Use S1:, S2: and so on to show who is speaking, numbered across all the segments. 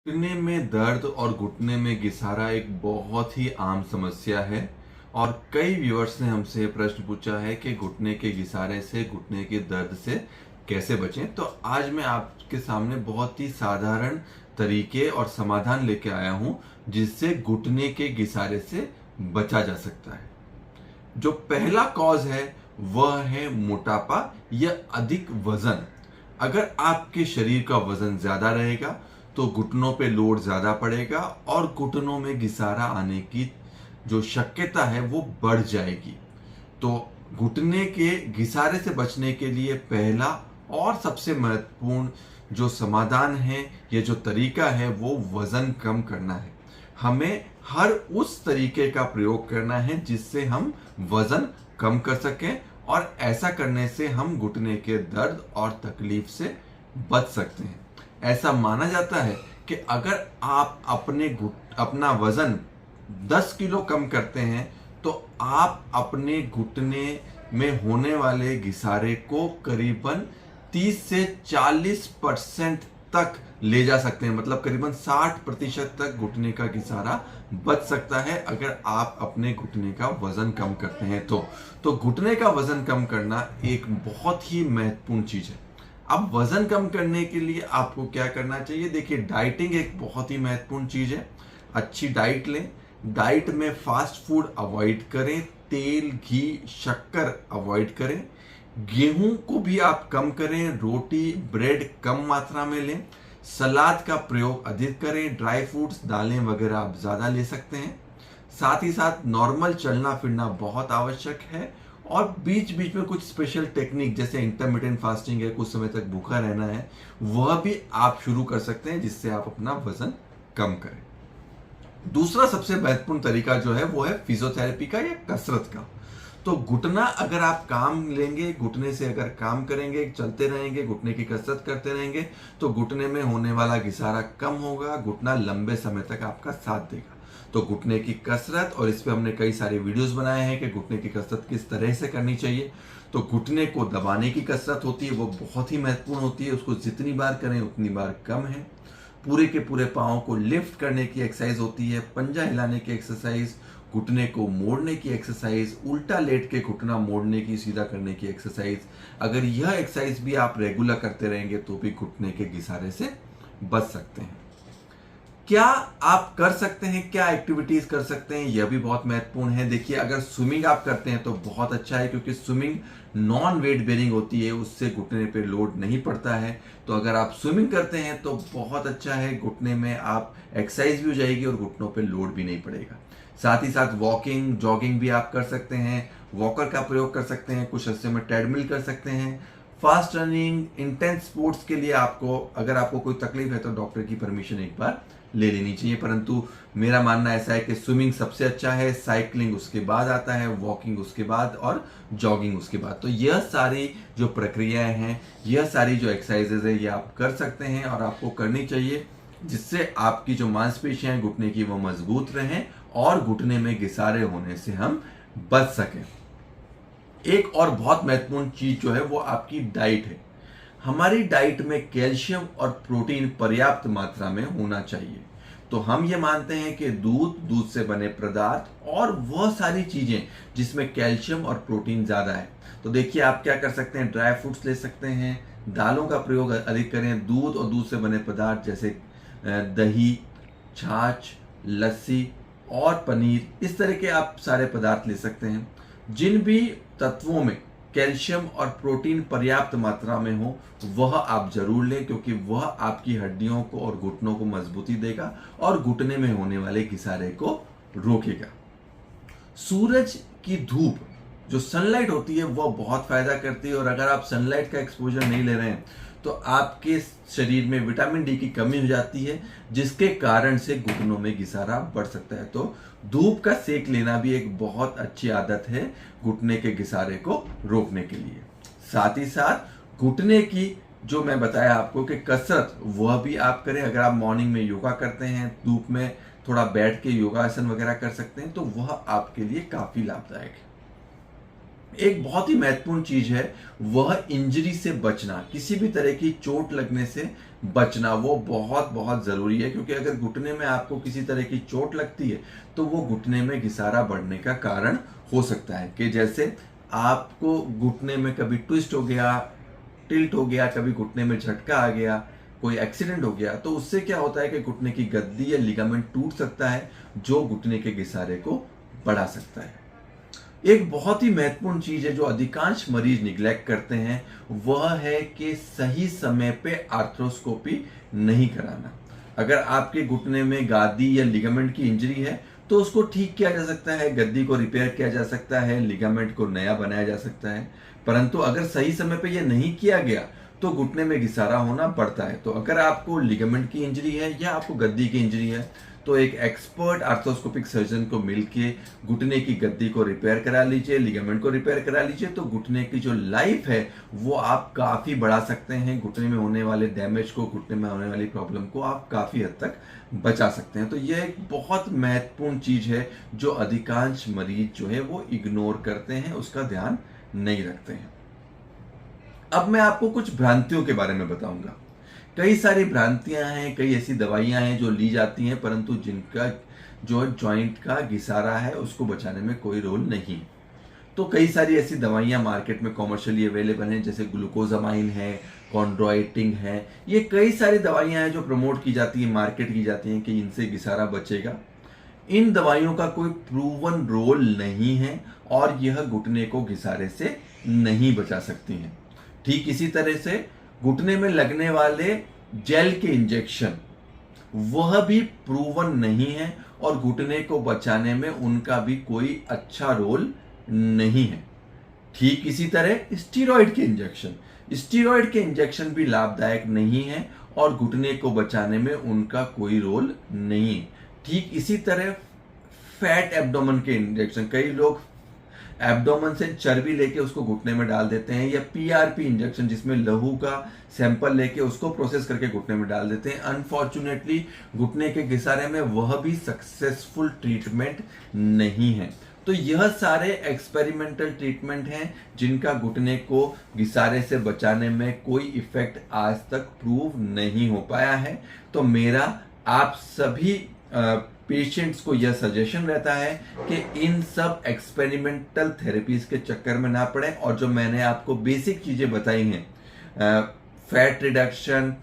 S1: घुटने में दर्द और घुटने में घिसारा एक बहुत ही आम समस्या है और कई व्यूअर्स ने हमसे प्रश्न पूछा है कि घुटने के घिसारे से घुटने के दर्द से कैसे बचें। तो आज मैं आपके सामने बहुत ही साधारण तरीके और समाधान लेके आया हूं जिससे घुटने के घिसारे से बचा जा सकता है। जो पहला कॉज है वह है मोटापा या अधिक वजन। अगर आपके शरीर का वजन ज्यादा रहेगा तो घुटनों पे लोड ज्यादा पड़ेगा और घुटनों में घिसारा आने की जो शक्यता है वो बढ़ जाएगी। तो घुटने के घिसारे से बचने के लिए पहला और सबसे महत्वपूर्ण जो समाधान है या जो तरीका है वो वजन कम करना है। हमें हर उस तरीके का प्रयोग करना है जिससे हम वजन कम कर सकें और ऐसा करने से हम घुटने के दर्द और तकलीफ से बच सकते हैं। ऐसा माना जाता है कि अगर आप अपना वजन 10 किलो कम करते हैं तो आप अपने घुटने में होने वाले घिसारे को करीबन 30 से 40% तक ले जा सकते हैं। मतलब करीबन 60% तक घुटने का घिसारा बच सकता है अगर आप अपने घुटने का वजन कम करते हैं। तो घुटने का वजन कम करना एक बहुत ही महत्वपूर्ण चीज है। अब वजन कम करने के लिए आपको क्या करना चाहिए? देखिए, डाइटिंग एक बहुत ही महत्वपूर्ण चीज है। अच्छी डाइट लें। डाइट में फास्ट फूड अवॉइड करें, तेल, घी, शक्कर अवॉइड करें, गेहूं को भी आप कम करें, रोटी, ब्रेड कम मात्रा में लें, सलाद का प्रयोग अधिक करें, ड्राई फ्रूट्स, दालें वगैरह आप ज्यादा ले सकते हैं। साथ ही साथ नॉर्मल चलना फिरना बहुत आवश्यक है और बीच बीच में कुछ स्पेशल टेक्निक जैसे इंटरमिटेंट फास्टिंग है, कुछ समय तक भूखा रहना है, वह भी आप शुरू कर सकते हैं जिससे आप अपना वजन कम करें। दूसरा सबसे महत्वपूर्ण तरीका जो है वो है फिजियोथेरेपी का या कसरत का। तो घुटना अगर आप काम लेंगे, घुटने से अगर काम करेंगे, चलते रहेंगे, घुटने की कसरत करते रहेंगे तो घुटने में होने वाला घिसारा कम होगा, घुटना लंबे समय तक आपका साथ देगा। तो घुटने की कसरत, और इस पे हमने कई सारे वीडियोस बनाए हैं कि घुटने की कसरत किस तरह से करनी चाहिए। तो घुटने को दबाने की कसरत होती है, वो बहुत ही महत्वपूर्ण होती है। उसको जितनी बार करें उतनी बार कम है। पूरे के पूरे पाँव को लिफ्ट करने की एक्सरसाइज होती है, पंजा हिलाने की एक्सरसाइज, घुटने को मोड़ने की एक्सरसाइज, उल्टा लेट के घुटना मोड़ने की, सीधा करने की एक्सरसाइज। अगर यह एक्सरसाइज भी आप रेगुलर करते रहेंगे तो भी घुटने के घिसारे से बच सकते हैं। क्या आप कर सकते हैं, क्या एक्टिविटीज कर सकते हैं, यह भी बहुत महत्वपूर्ण है। देखिए, अगर स्विमिंग आप करते हैं तो बहुत अच्छा है क्योंकि स्विमिंग नॉन वेट बेरिंग होती है, उससे घुटने पे लोड नहीं पड़ता है। तो अगर आप स्विमिंग करते हैं तो बहुत अच्छा है, घुटने में आप एक्सरसाइज भी हो जाएगी और घुटनों पे लोड भी नहीं पड़ेगा। साथ ही साथ वॉकिंग, जॉगिंग भी आप कर सकते हैं, वॉकर का प्रयोग कर सकते हैं, कुछ हिस्से में ट्रेडमिल कर सकते हैं। फास्ट रनिंग, इंटेंस स्पोर्ट्स के लिए अगर आपको कोई तकलीफ है तो डॉक्टर की परमिशन एक बार ले लेनी चाहिए। परंतु मेरा मानना ऐसा है कि स्विमिंग सबसे अच्छा है, साइकिलिंग उसके बाद आता है, वॉकिंग उसके बाद और जॉगिंग उसके बाद। तो यह सारी जो प्रक्रियाएं हैं, यह सारी जो एक्सरसाइजेज है, ये आप कर सकते हैं और आपको करनी चाहिए जिससे आपकी जो मांसपेशियां हैं घुटने की वो मजबूत रहें और घुटने में घिसारे होने से हम बच सकें। एक और बहुत महत्वपूर्ण चीज जो है वो आपकी डाइट है। हमारी डाइट में कैल्शियम और प्रोटीन पर्याप्त मात्रा में होना चाहिए। तो हम ये मानते हैं कि दूध से बने पदार्थ और वह सारी चीजें जिसमें कैल्शियम और प्रोटीन ज्यादा है। तो देखिए, आप क्या कर सकते हैं, ड्राई फ्रूट्स ले सकते हैं, दालों का प्रयोग अधिक करें, दूध और दूध से बने पदार्थ जैसे दही, छाछ, लस्सी और पनीर, इस तरह के आप सारे पदार्थ ले सकते हैं। जिन भी तत्वों में कैल्शियम और प्रोटीन पर्याप्त मात्रा में हो वह आप जरूर लें क्योंकि वह आपकी हड्डियों को और घुटनों को मजबूती देगा और घुटने में होने वाले घिसारे को रोकेगा। सूरज की धूप, जो सनलाइट होती है, वह बहुत फायदा करती है और अगर आप सनलाइट का एक्सपोजर नहीं ले रहे हैं तो आपके शरीर में विटामिन डी की कमी हो जाती है जिसके कारण से घुटनों में घिसारा बढ़ सकता है। तो धूप का सेक लेना भी एक बहुत अच्छी आदत है घुटने के घिसारे को रोकने के लिए। साथ ही साथ घुटने की जो मैं बताया आपको कि कसरत, वह भी आप करें। अगर आप मॉर्निंग में योगा करते हैं, धूप में थोड़ा बैठ के योगासन वगैरह कर सकते हैं तो वह आपके लिए काफी लाभदायक है। एक बहुत ही महत्वपूर्ण चीज है वह इंजरी से बचना, किसी भी तरह की चोट लगने से बचना, वो बहुत बहुत जरूरी है। क्योंकि अगर घुटने में आपको किसी तरह की चोट लगती है तो वो घुटने में घिसारा बढ़ने का कारण हो सकता है। कि जैसे आपको घुटने में कभी ट्विस्ट हो गया, टिल्ट हो गया, कभी घुटने में झटका आ गया, कोई एक्सीडेंट हो गया, तो उससे क्या होता है कि घुटने की गद्दी या लिगामेंट टूट सकता है, जो घुटने के घिसारे को बढ़ा सकता है। एक बहुत ही महत्वपूर्ण चीज है जो अधिकांश मरीज निग्लेक्ट करते हैं, वह है कि सही समय पे आर्थ्रोस्कोपी नहीं कराना। अगर आपके घुटने में गादी या लिगामेंट की इंजरी है तो उसको ठीक किया जा सकता है, गद्दी को रिपेयर किया जा सकता है, लिगामेंट को नया बनाया जा सकता है। परंतु अगर सही समय पे यह नहीं किया गया तो घुटने में घिसारा होना बढ़ता है। तो अगर आपको लिगामेंट की इंजरी है या आपको गद्दी की इंजरी है तो एक एक्सपर्ट आर्थोस्कोपिक सर्जन को मिलके घुटने की गद्दी को रिपेयर करा लीजिए, लिगामेंट को रिपेयर करा लीजिए, तो घुटने की जो लाइफ है वो आप काफी बढ़ा सकते हैं। घुटने में होने वाले डैमेज को, घुटने में होने वाली प्रॉब्लम को आप काफी हद तक बचा सकते हैं। तो यह एक बहुत महत्वपूर्ण चीज है जो अधिकांश मरीज जो है वो इग्नोर करते हैं, उसका ध्यान नहीं रखते हैं। अब मैं आपको कुछ भ्रांतियों के बारे में बताऊंगा। कई सारी भ्रांतियां हैं, कई ऐसी दवाइयां हैं जो ली जाती हैं परंतु जिनका जो जॉइंट का घिसारा है उसको बचाने में कोई रोल नहीं। तो कई सारी ऐसी दवाइयां मार्केट में कॉमर्शियली अवेलेबल हैं, जैसे ग्लूकोजामाइन है, कॉन्ड्रोइटिन है। ये कई सारी दवाइयां हैं जो प्रमोट की जाती है, मार्केट की जाती हैं कि इनसे घिसारा बचेगा। इन दवाइयों का कोई प्रूवन रोल नहीं है और यह घुटने को घिसारे से नहीं बचा सकती हैं। ठीक इसी तरह से घुटने में लगने वाले जेल के इंजेक्शन, वह भी प्रूवन नहीं है और घुटने को बचाने में उनका भी कोई अच्छा रोल नहीं है। ठीक इसी तरह स्टीरॉयड के इंजेक्शन भी लाभदायक नहीं है और घुटने को बचाने में उनका कोई रोल नहीं है। ठीक इसी तरह फैट एब्डोमेन के इंजेक्शन, कई लोग एब्डोमेन से चर्बी लेके उसको घुटने में डाल देते हैं, या पीआरपी इंजेक्शन जिसमें लहू का सैंपल लेके उसको प्रोसेस करके घुटने में डाल देते हैं। अनफॉर्चुनेटली घुटने के घिसारे में वह भी सक्सेसफुल ट्रीटमेंट नहीं है। तो यह सारे एक्सपेरिमेंटल ट्रीटमेंट हैं जिनका घुटने को घिसारे से बचाने में कोई इफेक्ट आज तक प्रूव नहीं हो पाया है। तो मेरा आप सभी पेशेंट्स को यह सजेशन रहता है कि इन सब एक्सपेरिमेंटल थेरेपीज के चक्कर में ना पड़े और जो मैंने आपको बेसिक चीजें बताई हैं, fat reduction,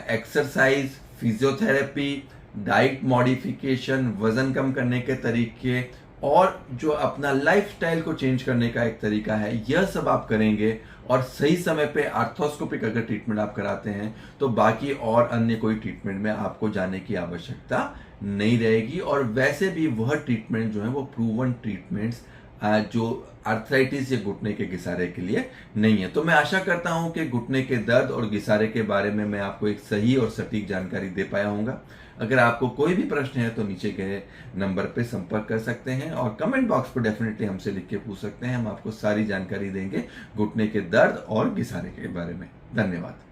S1: exercise, physiotherapy, diet modification, वजन कम करने के तरीके और जो अपना लाइफस्टाइल को चेंज करने का एक तरीका है, यह सब आप करेंगे और सही समय पे आर्थोस्कोपिक अगर ट्रीटमेंट आप कराते हैं तो बाकी और अन्य कोई ट्रीटमेंट में आपको जाने की आवश्यकता नहीं रहेगी। और वैसे भी वह ट्रीटमेंट जो है वो प्रूवन ट्रीटमेंट्स जो आर्थराइटिस या घुटने के घिसारे के लिए नहीं है। तो मैं आशा करता हूं कि घुटने के दर्द और घिसारे के बारे में मैं आपको एक सही और सटीक जानकारी दे पाया हूंगा। अगर आपको कोई भी प्रश्न है तो नीचे के नंबर पे संपर्क कर सकते हैं और कमेंट बॉक्स पर डेफिनेटली हमसे लिख के पूछ सकते हैं। हम आपको सारी जानकारी देंगे घुटने के दर्द और घिसारे के बारे में। धन्यवाद।